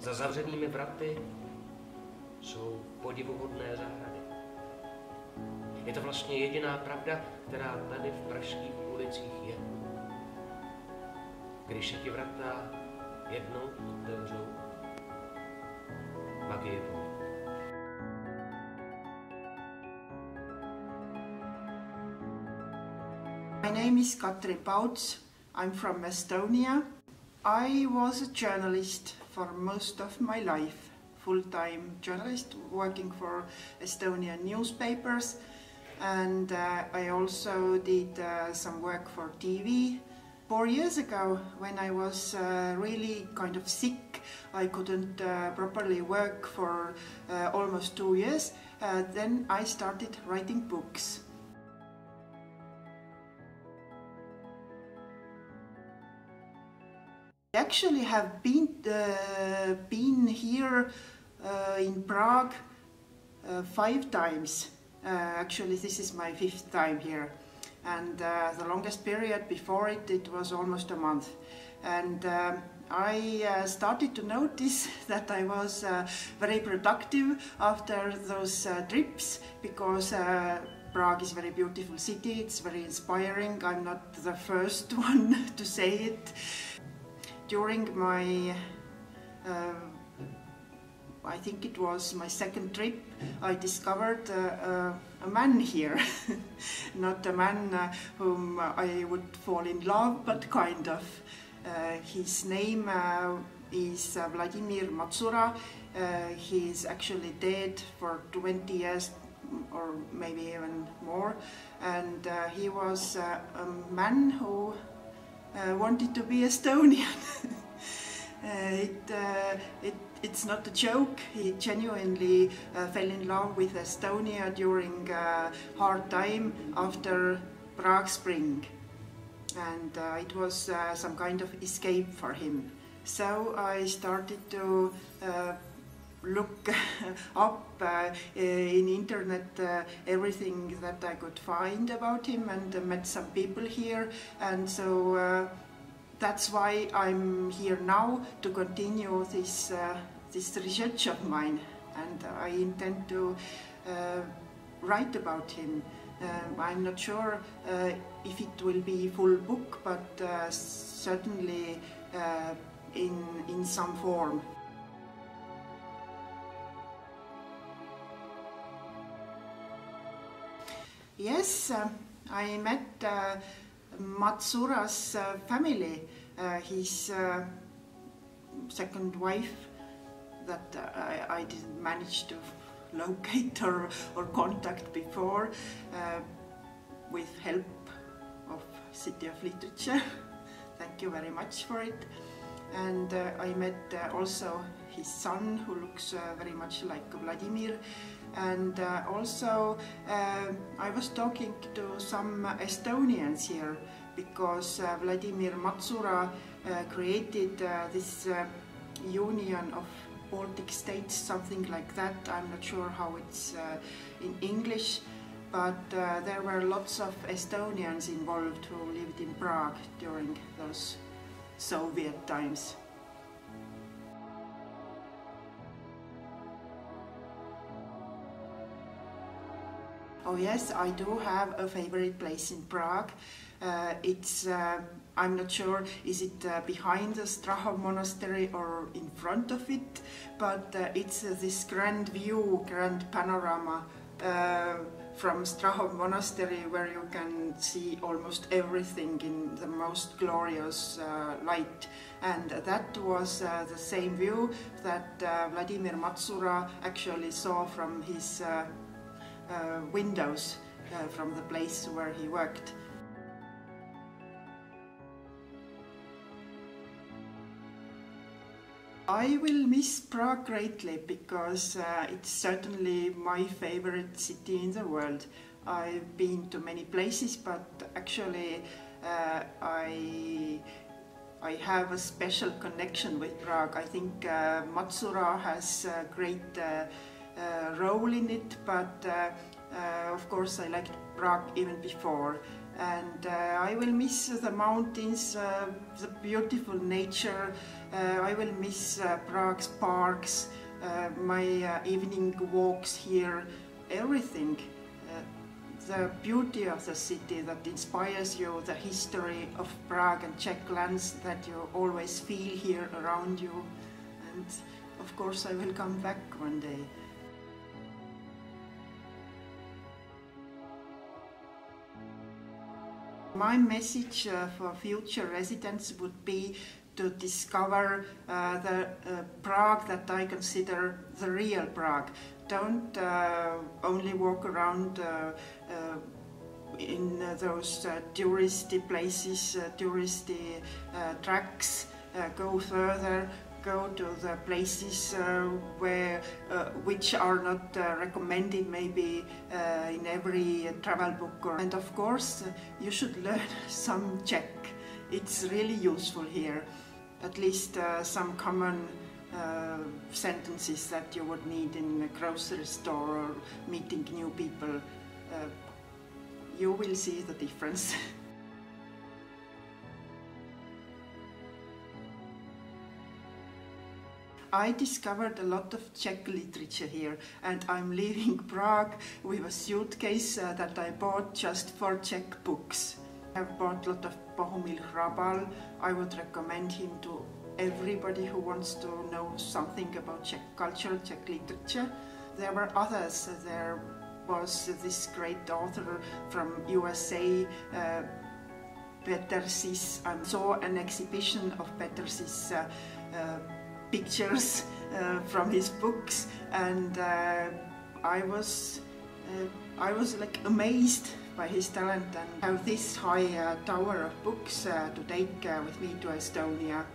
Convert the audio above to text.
Za zavřenými vraty jsou podivuhodné zahrady. Je to vlastně jediná pravda, která tady v pražských ulicích je. Když se ti vrata jednou otevřou, magie pomůže. My name is Katrin Pauts. I'm from Estonia. I was a journalist for most of my life. Full-time journalist working for Estonian newspapers, and I also did some work for TV. 4 years ago, when I was really kind of sick, I couldn't properly work for almost 2 years, then I started writing books. I actually have been here in Prague 5 times. Actually, this is my 5th time here, and the longest period before it was almost a month. And I started to notice that I was very productive after those trips, because Prague is a very beautiful city, it's very inspiring. I'm not the first one to say it. During my, I think it was my 2nd trip, I discovered a man here. Not a man whom I would fall in love, but kind of. His name is Vladimíra Macurovy. He's actually dead for 20 years or maybe even more. And he was a man who wanted to be Estonian. It's not a joke. He genuinely fell in love with Estonia during a hard time after Prague Spring, and it was some kind of escape for him. So I started to look up in internet everything that I could find about him, and met some people here, and so that's why I'm here now, to continue this research of mine, and I intend to write about him. I'm not sure if it will be a full book, but certainly in some form. Yes, I met Macurovy's family, his 2nd wife that I didn't manage to locate or contact before, with help of City of Literature. Thank you very much for it. And I met also his son, who looks very much like Vladimir. And also I was talking to some Estonians here, because Vladimíra Macurovy created this union of Baltic states, something like that. I'm not sure how it's in English, but there were lots of Estonians involved who lived in Prague during those Soviet times. Oh yes, I do have a favorite place in Prague. It's, I'm not sure, is it behind the Strahov monastery or in front of it, but it's this grand view, grand panorama from Strahov monastery, where you can see almost everything in the most glorious light. And that was the same view that Vladimíra Macurovy actually saw from his windows from the place where he worked. I will miss Prague greatly, because it's certainly my favorite city in the world. I've been to many places, but actually I have a special connection with Prague. I think Macurovy has a great role in it, but of course I liked Prague even before. and I will miss the mountains, the beautiful nature. I will miss Prague's parks, my evening walks here, everything. The beauty of the city that inspires you, the history of Prague and Czech lands that you always feel here around you. And of course I will come back one day. My message for future residents would be to discover the Prague that I consider the real Prague. Don't only walk around in those touristy places, touristy tracks. Go further. Go to the places which are not recommended maybe in every travel book. And of course you should learn some Czech. It's really useful here. At least some common sentences that you would need in a grocery store or meeting new people. You will see the difference. I discovered a lot of Czech literature here, and I'm leaving Prague with a suitcase that I bought just for Czech books. I've bought a lot of Bohumil Hrabal. I would recommend him to everybody who wants to know something about Czech culture, Czech literature. There were others. There was this great author from USA, Petersis. I saw an exhibition of Petersis pictures from his books, and I was like amazed by his talent, and have this high tower of books to take with me to Estonia.